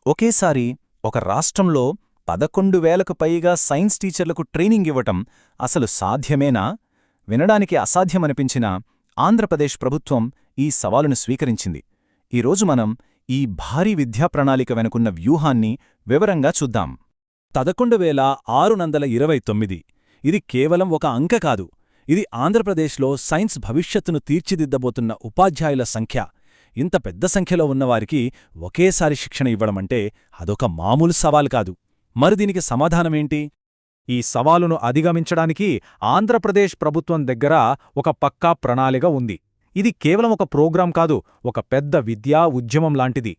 ఒకేసారి ఒక రాష్ట్రంలో 11,000కు పైగా సైన్స్ టీచర్లకు ట్రైనింగ్ ఇవ్వటం అసలు సాధ్యమేనా? వినడానికి అసాధ్యమనిపించిన ఆంధ్రప్రదేశ్ ప్రభుత్వం ఈ సవాలును స్వీకరించింది. ఈరోజు మనం ఈ భారీ విద్యా ప్రణాళిక వెనుకున్న వ్యూహాన్ని వివరంగా చూద్దాం. 11,629 ఇది కేవలం ఒక అంక కాదు. ఇది ఆంధ్రప్రదేశ్లో సైన్స్ భవిష్యత్తును తీర్చిదిద్దబోతున్న ఉపాధ్యాయుల సంఖ్య. ఇంత పెద్ద సంఖ్యలో ఉన్నవారికి ఒకేసారి శిక్షణ ఇవ్వడమంటే అదొక మామూలు సవాల్ కాదు. మరి దీనికి సమాధానమేంటి? ఈ సవాలును అధిగమించడానికి ఆంధ్రప్రదేశ్ ప్రభుత్వం దగ్గర ఒక పక్కా ప్రణాళిక ఉంది. ఇది కేవలం ఒక ప్రోగ్రాం కాదు, ఒక పెద్ద విద్యా ఉద్యమం లాంటిది.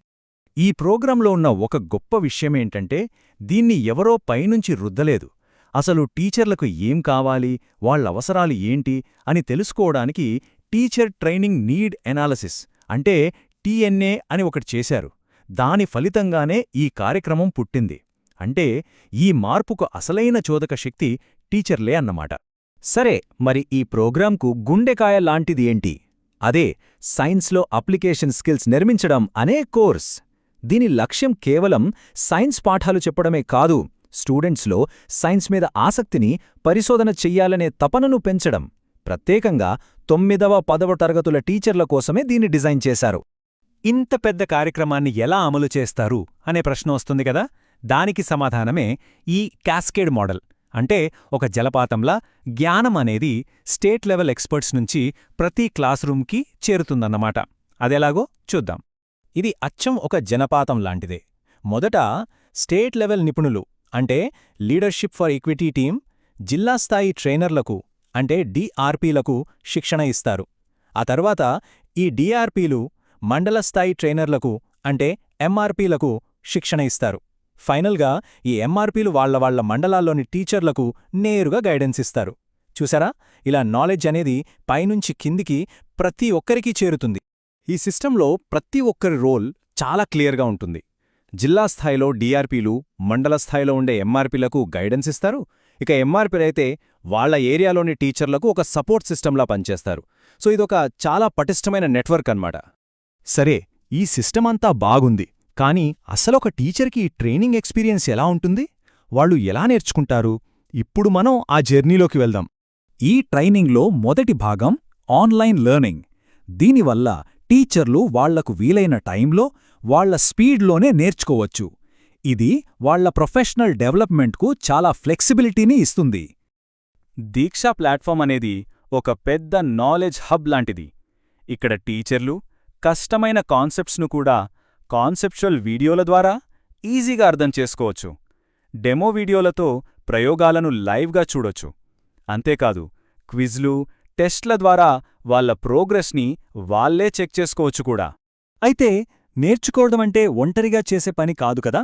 ఈ ప్రోగ్రాంలో ఉన్న ఒక గొప్ప విషయమేంటంటే, దీన్ని ఎవరో పైనుంచి రుద్దలేదు. అసలు టీచర్లకు ఏం కావాలి, వాళ్ళవసరాలు ఏంటి అని తెలుసుకోవడానికి టీచర్ ట్రైనింగ్ నీడ్ ఎనాలిసిస్ అంటే టీఎన్ఏ అని ఒకటి చేశారు. దాని ఫలితంగానే ఈ కార్యక్రమం పుట్టింది. అంటే ఈ మార్పుకు అసలైన చోదక శక్తి టీచర్లే అన్నమాట. సరే, మరి ఈ ప్రోగ్రాంకు గుండెకాయ లాంటిది ఏంటి? అదే సైన్స్లో అప్లికేషన్ స్కిల్స్ నిర్మించడం అనే కోర్స్. దీని లక్ష్యం కేవలం సైన్స్ పాఠాలు చెప్పడమే కాదు, స్టూడెంట్స్లో సైన్స్ మీద ఆసక్తిని, పరిశోధన చెయ్యాలనే తపనను పెంచడం. ప్రత్యేకంగా 9వ, 10వ తరగతుల టీచర్ల కోసమే దీన్ని డిజైన్ చేశారు. ఇంత పెద్ద కార్యక్రమాన్ని ఎలా అమలు చేస్తారు అనే ప్రశ్న వస్తుంది కదా. దానికి సమాధానమే ఈ క్యాస్కేడ్ మోడల్. అంటే ఒక జలపాతంలా జ్ఞానం అనేది స్టేట్ లెవెల్ ఎక్స్పర్ట్స్ నుంచి ప్రతి క్లాస్ రూమ్కి చేరుతుందన్నమాట. అదెలాగో చూద్దాం. ఇది అచ్చం ఒక జలపాతం లాంటిదే. మొదట స్టేట్ లెవెల్ నిపుణులు అంటే లీడర్షిప్ ఫర్ ఈక్విటీ టీం, జిల్లా స్థాయి ట్రైనర్లకు అంటే డిఆర్పీలకు శిక్షణ ఇస్తారు. ఆ తర్వాత ఈ డిఆర్పీలు మండల స్థాయి ట్రైనర్లకు అంటే ఎంఆర్పీలకు శిక్షణ ఇస్తారు. ఫైనల్గా ఈ ఎంఆర్పీలు వాళ్ల మండలాల్లోని టీచర్లకు నేరుగా గైడెన్స్ ఇస్తారు. చూసారా, ఇలా నాలెడ్జ్ అనేది పైనుంచి కిందికి ప్రతి ఒక్కరికీ చేరుతుంది. ఈ సిస్టంలో ప్రతి ఒక్కరి రోల్ చాలా క్లియర్గా ఉంటుంది. జిల్లా స్థాయిలో డిఆర్పీలు మండల స్థాయిలో ఉండే ఎంఆర్పీలకు గైడెన్స్ ఇస్తారు. ఇక ఎంఆర్పీలైతే వాళ్ల ఏరియాలోని టీచర్లకు ఒక సపోర్ట్ సిస్టంలా పనిచేస్తారు. సో ఇదొక చాలా పటిష్టమైన నెట్వర్క్ అన్నమాట. సరే, ఈ సిస్టమంతా బాగుంది, కానీ అసలొక టీచర్కి ఈ ట్రైనింగ్ ఎక్స్పీరియన్స్ ఎలా ఉంటుంది? వాళ్ళు ఎలా నేర్చుకుంటారు? ఇప్పుడు మనం ఆ జర్నీలోకి వెళ్దాం. ఈ ట్రైనింగ్లో మొదటి భాగం ఆన్లైన్ లెర్నింగ్. దీనివల్ల టీచర్లు వాళ్లకు వీలైన టైంలో, వాళ్ల స్పీడ్లోనే నేర్చుకోవచ్చు. ఇది వాళ్ల ప్రొఫెషనల్ డెవలప్మెంట్కు చాలా ఫ్లెక్సిబిలిటీని ఇస్తుంది. దీక్షా ప్లాట్ఫామ్ అనేది ఒక పెద్ద నాలెడ్జ్ హబ్ లాంటిది. ఇక్కడ టీచర్లు కష్టమైన కాన్సెప్ట్స్ను కూడా కాన్సెప్చువల్ వీడియోల ద్వారా ఈజీగా అర్థం చేసుకోవచ్చు. డెమో వీడియోలతో ప్రయోగాలను లైవ్గా చూడొచ్చు. అంతేకాదు, క్విజ్లు, టెస్ట్ల ద్వారా వాళ్ల ప్రోగ్రెస్ని వాళ్లే చెక్ చేసుకోవచ్చు కూడా. అయితే నేర్చుకోవడమంటే ఒంటరిగా చేసే పని కాదు కదా.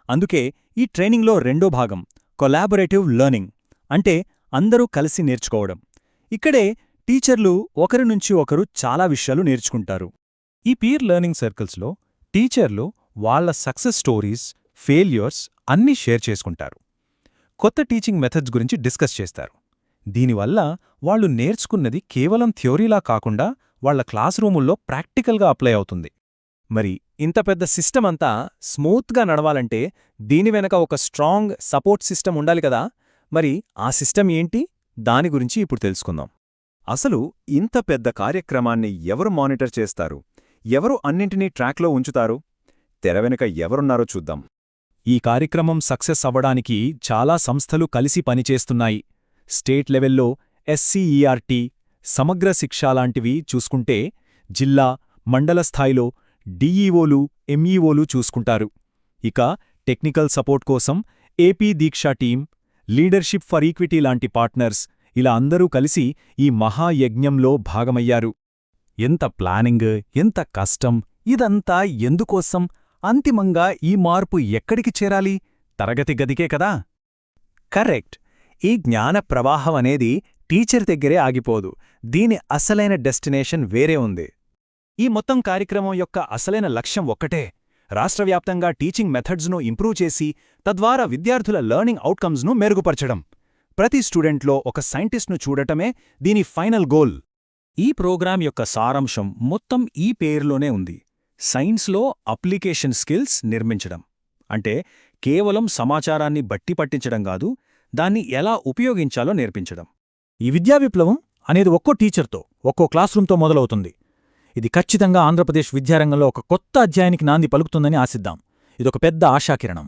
అందుకే ఈ ట్రైనింగ్లో రెండో భాగం కొలాబొరేటివ్ లెర్నింగ్ అంటే అందరూ కలిసి నేర్చుకోవడం. ఇక్కడే టీచర్లు ఒకరి నుంచి ఒకరు చాలా విషయాలు నేర్చుకుంటారు. ఈ పీర్ లెర్నింగ్ సర్కిల్స్లో టీచర్లు వాళ్ల సక్సెస్ స్టోరీస్, ఫెయిల్యూర్స్ అన్నీ షేర్ చేసుకుంటారు. కొత్త టీచింగ్ మెథడ్స్ గురించి డిస్కస్ చేస్తారు. దీనివల్ల వాళ్ళు నేర్చుకున్నది కేవలం థియోరీలా కాకుండా వాళ్ల క్లాస్ రూముల్లో ప్రాక్టికల్గా అప్లై అవుతుంది. మరి ఇంత పెద్ద సిస్టమ్ అంతా స్మూత్గా నడవాలంటే దీని వెనక ఒక స్ట్రాంగ్ సపోర్ట్ సిస్టమ్ ఉండాలి కదా. మరి ఆ సిస్టమ్ ఏంటి? దాని గురించి ఇప్పుడు తెలుసుకుందాం. అసలు ఇంత పెద్ద కార్యక్రమాన్ని ఎవరు మానిటర్ చేస్తారు? ఎవరు అన్నింటినీ ట్రాక్లో ఉంచుతారు? తెర వెనుక ఎవరున్నారో చూద్దాం. ఈ కార్యక్రమం సక్సెస్ అవ్వడానికి చాలా సంస్థలు కలిసి పనిచేస్తున్నాయి. స్టేట్ లెవెల్లో ఎస్సీఈఆర్టీ, సమగ్ర శిక్ష లాంటివి చూసుకుంటే, జిల్లా, మండల స్థాయిలో డిఈఓలు, ఎంఈఓలు చూసుకుంటారు. ఇక టెక్నికల్ సపోర్ట్ కోసం AP Diksha team, leadership for equity లాంటి పార్ట్నర్స్ ఇలా అందరూ కలిసి ఈ మహాయజ్ఞంలో భాగమయ్యారు. ఎంత ప్లానింగ్, ఎంత కష్టం, ఇదంతా ఎందుకోసం? అంతిమంగా ఈ మార్పు ఎక్కడికి చేరాలి? తరగతి గదికే కదా. కరెక్ట్. ఈ జ్ఞాన ప్రవాహం అనేది టీచర్ దగ్గరే ఆగిపోదు. దీని అసలైన డెస్టినేషన్ వేరే ఉంది. ఈ మొత్తం కార్యక్రమం యొక్క అసలైన లక్ష్యం ఒక్కటే, రాష్ట్రవ్యాప్తంగా టీచింగ్ మెథడ్స్ను ఇంప్రూవ్ చేసి తద్వారా విద్యార్థుల లెర్నింగ్ అవుట్కమ్స్ను మెరుగుపరచడం. ప్రతి స్టూడెంట్లో ఒక సైంటిస్ట్ను చూడటమే దీని ఫైనల్ గోల్. ఈ ప్రోగ్రాం యొక్క సారాంశం మొత్తం ఈ పేరులోనే ఉంది. సైన్స్లో అప్లికేషన్ స్కిల్స్ నిర్మించడం. అంటే కేవలం సమాచారాన్ని బట్టి పట్టించడం కాదు, దాన్ని ఎలా ఉపయోగించాలో నేర్పించడం. ఈ విద్యా విప్లవం అనేది ఒక్కో టీచర్తో, ఒక్కో క్లాస్ రూమ్తో మొదలవుతుంది. ఇది ఖచ్చితంగా ఆంధ్రప్రదేశ్ విద్యారంగంలో ఒక కొత్త అధ్యాయానికి నాంది పలుకుతుందని ఆశిద్దాం. ఇదొక పెద్ద ఆశాకిరణం.